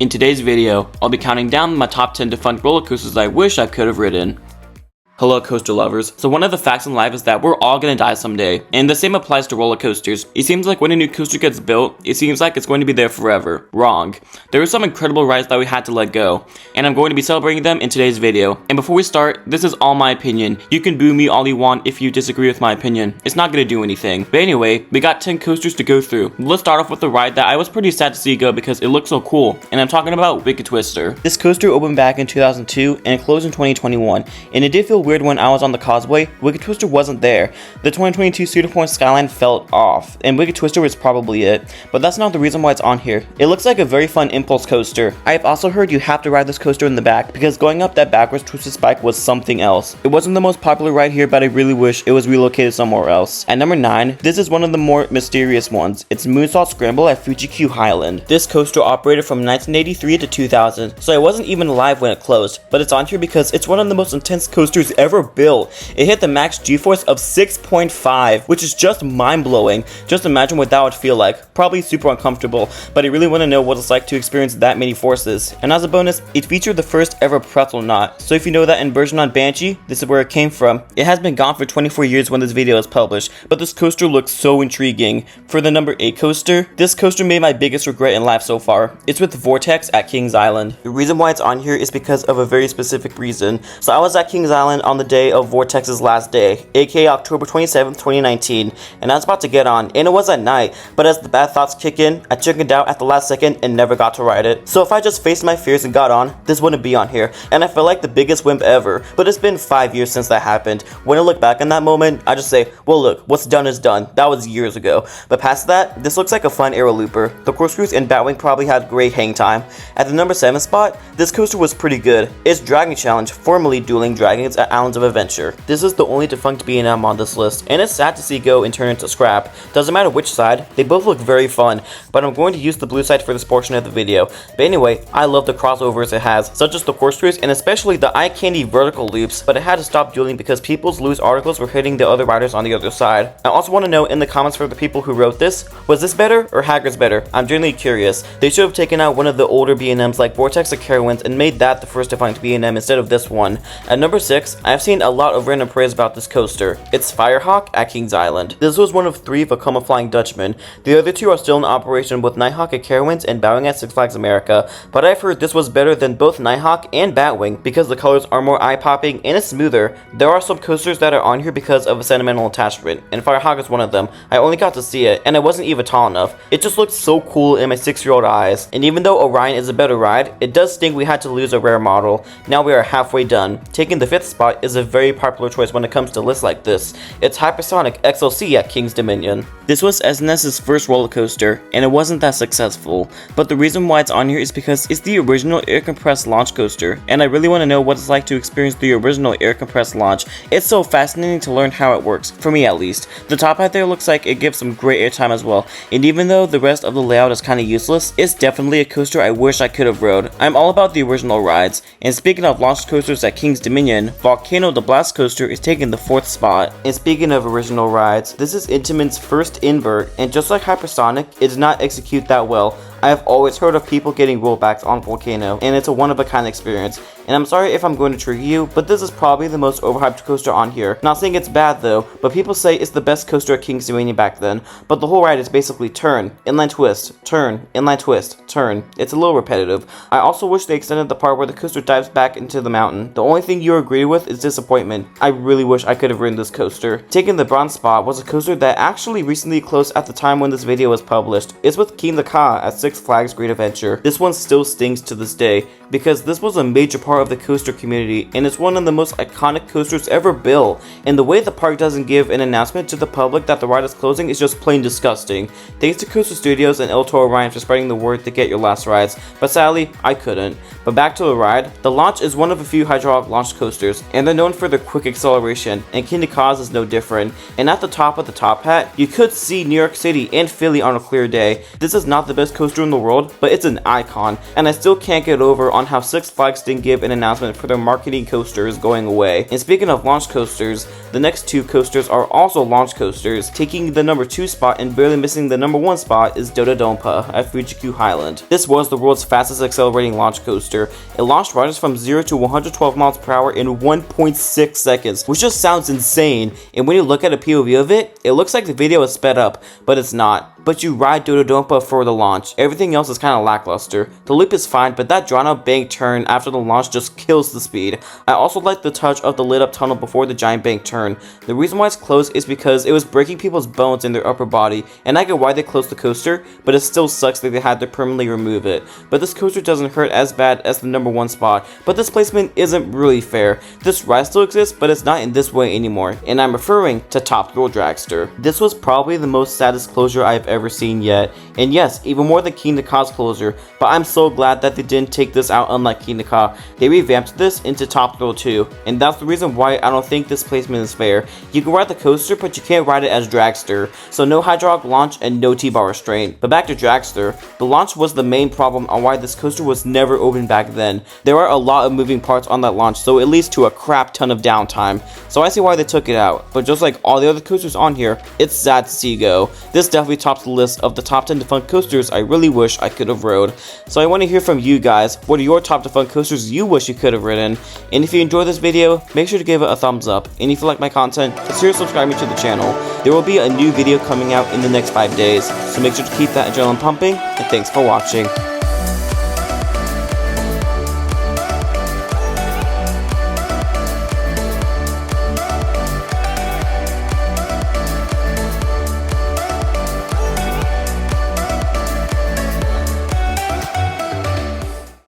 In today's video, I'll be counting down my top 10 defunct roller coasters I wish I could have ridden. Hello coaster lovers. So one of the facts in life is that we're all gonna die someday, and the same applies to roller coasters. It seems like when a new coaster gets built, it seems like it's going to be there forever. Wrong. There are some incredible rides that we had to let go, and I'm going to be celebrating them in today's video. And before we start, this is all my opinion. You can boo me all you want if you disagree with my opinion. It's not gonna do anything. But anyway, we got 10 coasters to go through. Let's start off with a ride that I was pretty sad to see go because it looks so cool, and I'm talking about Wicked Twister. This coaster opened back in 2002 and it closed in 2021, and it did feel weird when I was on the causeway. Wicked Twister wasn't there. The 2022 Cedar Point skyline felt off, and Wicked Twister was probably it. But that's not the reason why it's on here. It looks like a very fun impulse coaster. I have also heard you have to ride this coaster in the back, because going up that backwards twisted spike was something else. It wasn't the most popular ride here, but I really wish it was relocated somewhere else. At number 9, this is one of the more mysterious ones. It's moonsa scramble at Fuji-Q Highland. This coaster operated from 1983 to 2000, so I wasn't even alive when it closed, but it's on here because it's one of the most intense coasters ever built. It hit the max G-force of 6.5, which is just mind-blowing. Just imagine what that would feel like. Probably super uncomfortable, but I really want to know what it's like to experience that many forces. And as a bonus, it featured the first ever pretzel knot. So if you know that inversion on Banshee, this is where it came from. It has been gone for 24 years when this video is published, but this coaster looks so intriguing. For the number 8 coaster, this coaster made my biggest regret in life so far. It's with Vortex at Kings Island. The reason why it's on here is because of a very specific reason. So I was at Kings Island on the day of Vortex's last day, aka October 27th, 2019, and I was about to get on, and it was at night, but as the bad thoughts kick in, I chickened out at the last second and never got to ride it. So if I just faced my fears and got on, this wouldn't be on here, and I felt like the biggest wimp ever, but it's been 5 years since that happened. When I look back on that moment, I just say, well look, what's done is done. That was years ago. But past that, this looks like a fun aero looper. The corkscrews and Batwing probably had great hang time. At the number 7 spot, this coaster was pretty good. It's Dragon Challenge, formerly Dueling Dragons at Islands of Adventure. This is the only defunct B&M on this list, and it's sad to see go and turn into scrap. Doesn't matter which side, they both look very fun, but I'm going to use the blue side for this portion of the video. But anyway, I love the crossovers it has, such as the corkscrews and especially the eye candy vertical loops, but it had to stop dueling because people's loose articles were hitting the other riders on the other side. I also want to know in the comments for the people who wrote this, was this better or Haggard's better? I'm genuinely curious. They should have taken out one of the older B&Ms like Vortex or Carowinds and made that the first defunct B&M instead of this one. At number 6, I've seen a lot of random praise about this coaster. It's Firehawk at Kings Island. This was one of 3 Volcano Flying Dutchmen. The other 2 are still in operation with Nighthawk at Carowinds and Batwing at Six Flags America, but I've heard this was better than both Nighthawk and Batwing because the colors are more eye-popping and it's smoother. There are some coasters that are on here because of a sentimental attachment, and Firehawk is one of them. I only got to see it, and I wasn't even tall enough. It just looked so cool in my 6-year-old eyes, and even though Orion is a better ride, it does sting we had to lose a rare model. Now we are halfway done. Taking the 5th spot is a very popular choice when it comes to lists like this. It's Hypersonic XLC at King's Dominion. This was SNS's first roller coaster, and it wasn't that successful, but the reason why it's on here is because it's the original air compressed launch coaster, and I really want to know what it's like to experience the original air compressed launch. It's so fascinating to learn how it works, for me at least. The top hat there looks like it gives some great airtime as well, and even though the rest of the layout is kinda useless, it's definitely a coaster I wish I could have rode. I'm all about the original rides, and speaking of launch coasters at King's Dominion, Volcano Blast coaster is taking the 4th spot. And speaking of original rides, this is Intamin's first invert, and just like Hypersonic, it did not execute that well. I have always heard of people getting rollbacks on Volcano, and it's a one-of-a-kind experience. And I'm sorry if I'm going to trigger you, but this is probably the most overhyped coaster on here. Not saying it's bad though, but people say it's the best coaster at King's Dominion back then. But the whole ride is basically turn, inline twist, turn, inline twist, turn. It's a little repetitive. I also wish they extended the part where the coaster dives back into the mountain. The only thing you agree with is disappointment. I really wish I could have ridden this coaster. Taking the bronze spot was a coaster that actually recently closed at the time when this video was published. It's with King the Ka at Six Flags Great Adventure. This one still stings to this day because this was a major part of the coaster community, and it's one of the most iconic coasters ever built, and the way the park doesn't give an announcement to the public that the ride is closing is just plain disgusting. Thanks to Coaster Studios and El Toro Ryan for spreading the word to get your last rides, but sadly, I couldn't. But back to the ride, the launch is one of a few hydraulic launch coasters, and they're known for their quick acceleration, and King the Ka's is no different. And at the top of the top hat, you could see New York City and Philly on a clear day. This is not the best coaster in the world, but it's an icon, and I still can't get over on how Six Flags didn't give an announcement for their marketing coasters going away. And speaking of launch coasters, the next 2 coasters are also launch coasters. Taking the number 2 spot and barely missing the number 1 spot is Dota Dona at Fujiku Highland. This was the world's fastest accelerating launch coaster. It launched riders from 0 to 112 miles per hour in 1.6 seconds, which just sounds insane. And when you look at a POV of it, it looks like the video is sped up, but it's not. But you ride Dota Dona for the launch. Everything else is kind of lackluster. The loop is fine, but that drawn out bank turn after the launch just kills the speed. I also like the touch of the lit up tunnel before the giant bank turn. The reason why it's closed is because it was breaking people's bones in their upper body, and I get why they closed the coaster, but it still sucks that they had to permanently remove it. But this coaster doesn't hurt as bad as the number 1 spot, but this placement isn't really fair. This ride still exists, but it's not in this way anymore, and I'm referring to Top Girl Dragster. This was probably the most saddest closure I've ever seen yet, and yes, even more than King Naka's closure, but I'm so glad that they didn't take this out unlike King Naka. They revamped this into Top Girl 2, and that's the reason why I don't think this placement is fair. You can ride the coaster, but you can't ride it as Dragster, so no hydraulic launch and no T-bar restraint. But back to Dragster, the launch was the main problem on why this coaster was never open back then. There are a lot of moving parts on that launch, so it leads to a crap ton of downtime, so I see why they took it out. But just like all the other coasters on here, it's sad to see go. This definitely tops the list of the top 10 defunct coasters I really wish I could have rode. So I want to hear from you guys. What are your top defunct coasters you wish you could have ridden? And if you enjoyed this video, make sure to give it a thumbs up. And if you like my content, consider subscribing to the channel. There will be a new video coming out in the next 5 days, so make sure to keep that adrenaline pumping, and thanks for watching.